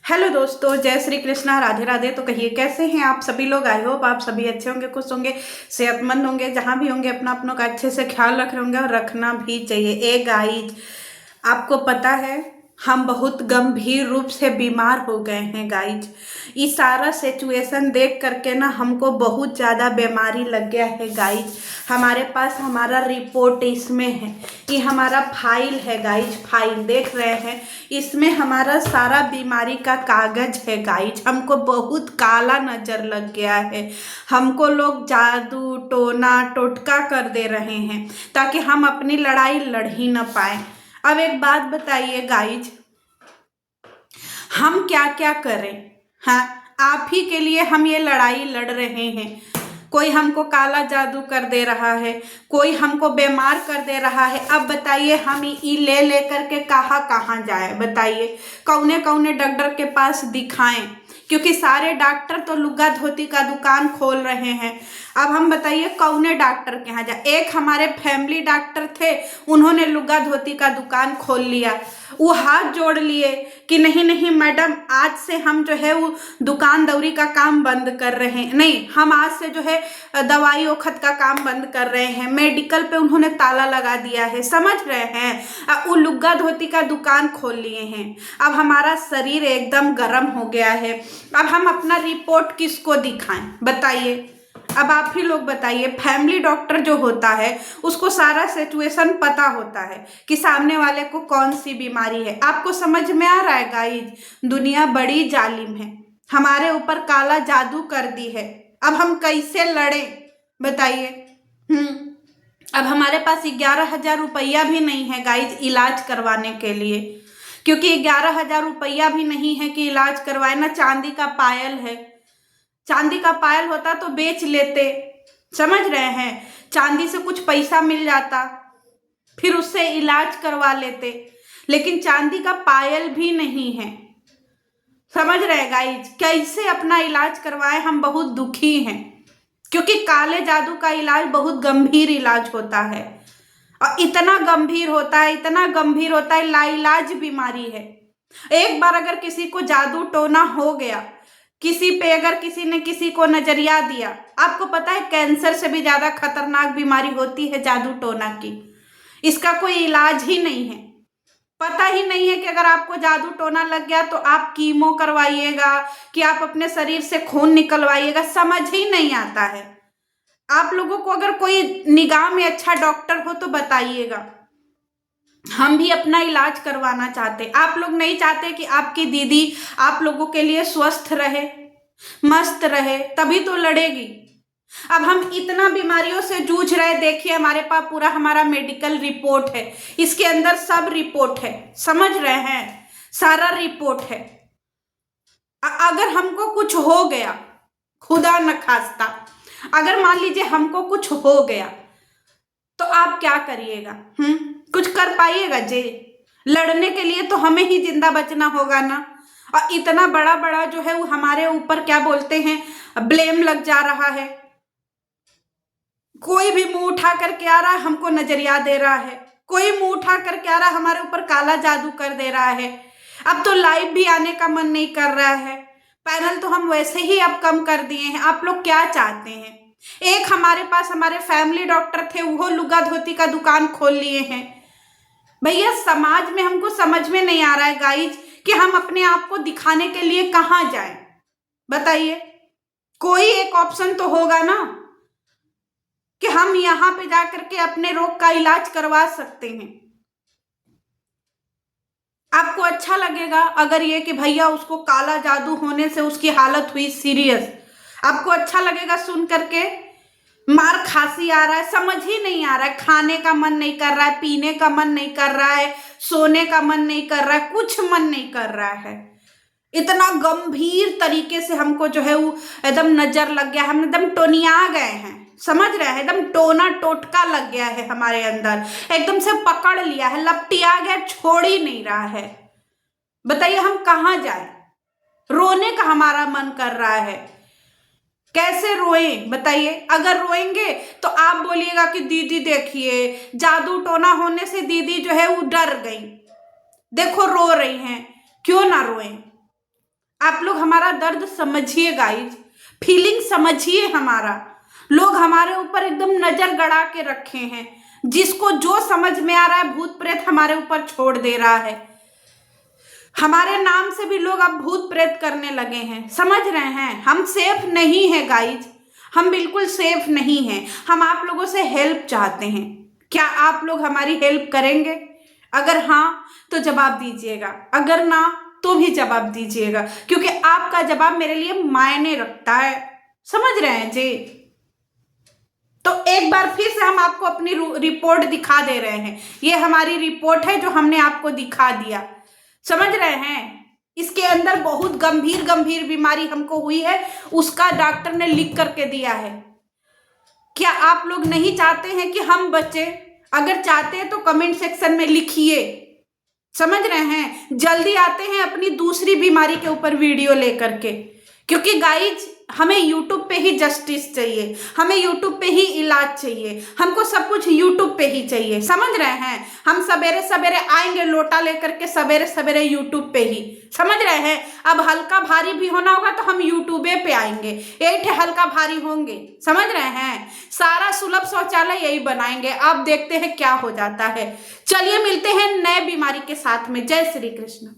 Hello दोस्तों, जय श्री कृष्णा, राधे राधे। तो कहिए कैसे हैं आप सभी लोग। आई होप आप सभी अच्छे होंगे, खुश होंगे, सेहतमंद होंगे। जहां भी होंगे अपना अपनों का अच्छे से ख्याल रख रहे होंगे और रखना भी चाहिए। गाइज, आपको पता है हम बहुत गंभीर रूप से बीमार हो गए हैं गाइज। ये सारा सिचुएशन देख करके ना हमको बहुत ज़्यादा बीमारी लग गया है गाइज। हमारे पास हमारा रिपोर्ट इसमें है, ये हमारा फाइल है गाइज। फाइल देख रहे हैं, इसमें हमारा सारा बीमारी का कागज है गाइज। हमको बहुत काला नजर लग गया है। हमको लोग जादू टोना टोटका कर दे रहे हैं ताकि हम अपनी लड़ाई लड़ ही ना पाए। अब एक बात बताइए गाइज, हम क्या क्या करें। हाँ, आप ही के लिए हम ये लड़ाई लड़ रहे हैं। कोई हमको काला जादू कर दे रहा है, कोई हमको बीमार कर दे रहा है। अब बताइए हम ई ले लेकर के कहाँ कहाँ जाए। बताइए कौने कौने डॉक्टर के पास दिखाएं, क्योंकि सारे डॉक्टर तो लुग्गा धोती का दुकान खोल रहे हैं। अब हम बताइए कौने डॉक्टर के यहाँ जाए। एक हमारे फैमिली डॉक्टर थे, उन्होंने लुग्गा धोती का दुकान खोल लिया। वो हाथ जोड़ लिए कि नहीं नहीं मैडम, आज से हम जो है वो दुकान दौरी का काम बंद कर रहे हैं। नहीं, हम आज से जो है दवाई ओखत का काम बंद कर रहे हैं। मेडिकल पे उन्होंने ताला लगा दिया है, समझ रहे हैं। वो लुग्गा धोती का दुकान खोल लिए हैं। अब हमारा शरीर एकदम गर्म हो गया है। अब हम अपना रिपोर्ट किसको दिखाएं बताइए। अब आप ही लोग बताइए। फैमिली डॉक्टर जो होता है उसको सारा सिचुएशन पता होता है कि सामने वाले को कौन सी बीमारी है। आपको समझ में आ रहा है गाइज, दुनिया बड़ी जालिम है, हमारे ऊपर काला जादू कर दी है। अब हम कैसे लड़े बताइए। अब हमारे पास 11,000 रुपया भी नहीं है गाइज इलाज करवाने के लिए, क्योंकि 11,000 रुपया भी नहीं है कि इलाज करवाए ना। चांदी का पायल है, चांदी का पायल होता तो बेच लेते, समझ रहे हैं। चांदी से कुछ पैसा मिल जाता, फिर उससे इलाज करवा लेते। लेकिन चांदी का पायल भी नहीं है, समझ रहे गाइज। कैसे अपना इलाज करवाए, हम बहुत दुखी हैं, क्योंकि काले जादू का इलाज बहुत गंभीर इलाज होता है। और इतना गंभीर होता है, इतना गंभीर होता है, लाइलाज बीमारी है। एक बार अगर किसी को जादू टोना हो गया, किसी पे अगर किसी ने किसी को नजरिया दिया, आपको पता है कैंसर से भी ज्यादा खतरनाक बीमारी होती है जादू टोना की। इसका कोई इलाज ही नहीं है। पता ही नहीं है कि अगर आपको जादू टोना लग गया तो आप कीमो करवाइएगा कि आप अपने शरीर से खून निकलवाइएगा, समझ ही नहीं आता है। आप लोगों को अगर कोई निगाह में अच्छा डॉक्टर हो तो बताइएगा, हम भी अपना इलाज करवाना चाहते। आप लोग नहीं चाहते कि आपकी दीदी आप लोगों के लिए स्वस्थ रहे, मस्त रहे, तभी तो लड़ेगी। अब हम इतना बीमारियों से जूझ रहे, देखिए हमारे पास पूरा हमारा मेडिकल रिपोर्ट है, इसके अंदर सब रिपोर्ट है, समझ रहे हैं, सारा रिपोर्ट है। अगर हमको कुछ हो गया, खुदा न खास्ता, अगर मान लीजिए हमको कुछ हो गया तो आप क्या करिएगा। कुछ कर पाइएगा जी। लड़ने के लिए तो हमें ही जिंदा बचना होगा ना। और इतना बड़ा बड़ा जो है वो हमारे ऊपर क्या बोलते हैं ब्लेम लग जा रहा है। कोई भी मुंह उठा करके आ रहा है, हमको नजरिया दे रहा है। कोई मुंह उठा करके आ रहा है, हमारे ऊपर काला जादू कर दे रहा है। अब तो लाइव भी आने का मन नहीं कर रहा है। पैनल तो हम वैसे ही अब कम कर दिए हैं। आप लोग क्या चाहते हैं। एक हमारे पास हमारे फैमिली डॉक्टर थे, वो लुगा धोती का दुकान खोल लिए हैं। भैया समाज में हमको समझ में नहीं आ रहा है गाइज कि हम अपने आप को दिखाने के लिए कहाँ जाएं। बताइए, कोई एक ऑप्शन तो होगा ना कि हम यहाँ पे जाकर के अपने रोग का इलाज करवा सकते हैं। आपको अच्छा लगेगा अगर ये कि भैया उसको काला जादू होने से उसकी हालत हुई सीरियस, आपको अच्छा लगेगा सुन करके। मार खांसी आ रहा है, समझ ही नहीं आ रहा है, खाने का मन नहीं कर रहा है, पीने का मन नहीं कर रहा है, सोने का मन नहीं कर रहा है, कुछ मन नहीं कर रहा है। इतना गंभीर तरीके से हमको जो है वो एकदम नजर लग गया, हम एकदम टोनिया गए हैं, समझ रहे हैं। एकदम टोना टोटका लग गया है हमारे अंदर, एकदम से पकड़ लिया है, लपटिया गया, छोड़ ही नहीं रहा है। बताइए हम कहाँ जाए। रोने का हमारा मन कर रहा है, कैसे रोएं बताइए। अगर रोएंगे तो आप बोलिएगा कि दीदी देखिए जादू टोना होने से दीदी जो है वो डर गई, देखो रो रही हैं। क्यों ना रोएं, आप लोग हमारा दर्द समझिए गाइज, फीलिंग समझिए हमारा। लोग हमारे ऊपर एकदम नजर गड़ा के रखे हैं, जिसको जो समझ में आ रहा है भूत प्रेत हमारे ऊपर छोड़ दे रहा है। हमारे नाम से भी लोग अब भूत प्रेत करने लगे हैं, समझ रहे हैं। हम सेफ नहीं है गाइज, हम बिल्कुल सेफ नहीं हैं। हम आप लोगों से हेल्प चाहते हैं, क्या आप लोग हमारी हेल्प करेंगे? अगर हाँ तो जवाब दीजिएगा, अगर ना तो भी जवाब दीजिएगा, क्योंकि आपका जवाब मेरे लिए मायने रखता है, समझ रहे हैं जी। तो एक बार फिर से हम आपको अपनी रिपोर्ट दिखा दे रहे हैं। ये हमारी रिपोर्ट है जो हमने आपको दिखा दिया, समझ रहे हैं। इसके अंदर बहुत गंभीर गंभीर बीमारी हमको हुई है, उसका डॉक्टर ने लिख करके दिया है। क्या आप लोग नहीं चाहते हैं कि हम बचे? अगर चाहते हैं तो कमेंट सेक्शन में लिखिए, समझ रहे हैं। जल्दी आते हैं अपनी दूसरी बीमारी के ऊपर वीडियो लेकर के, क्योंकि गाइज हमें यूट्यूब पे ही जस्टिस चाहिए, हमें यूट्यूब पे ही इलाज चाहिए, हमको सब कुछ यूट्यूब पे ही चाहिए, समझ रहे हैं। हम सवेरे सवेरे आएंगे लोटा लेकर के, सवेरे सवेरे यूट्यूब पे ही, समझ रहे हैं। अब हल्का भारी भी होना होगा तो हम यूट्यूबे पे आएंगे, यही हल्का भारी होंगे, समझ रहे हैं। सारा सुलभ शौचालय यही बनाएंगे, आप देखते हैं क्या हो जाता है। चलिए मिलते हैं नए बीमारी के साथ में। जय श्री कृष्ण।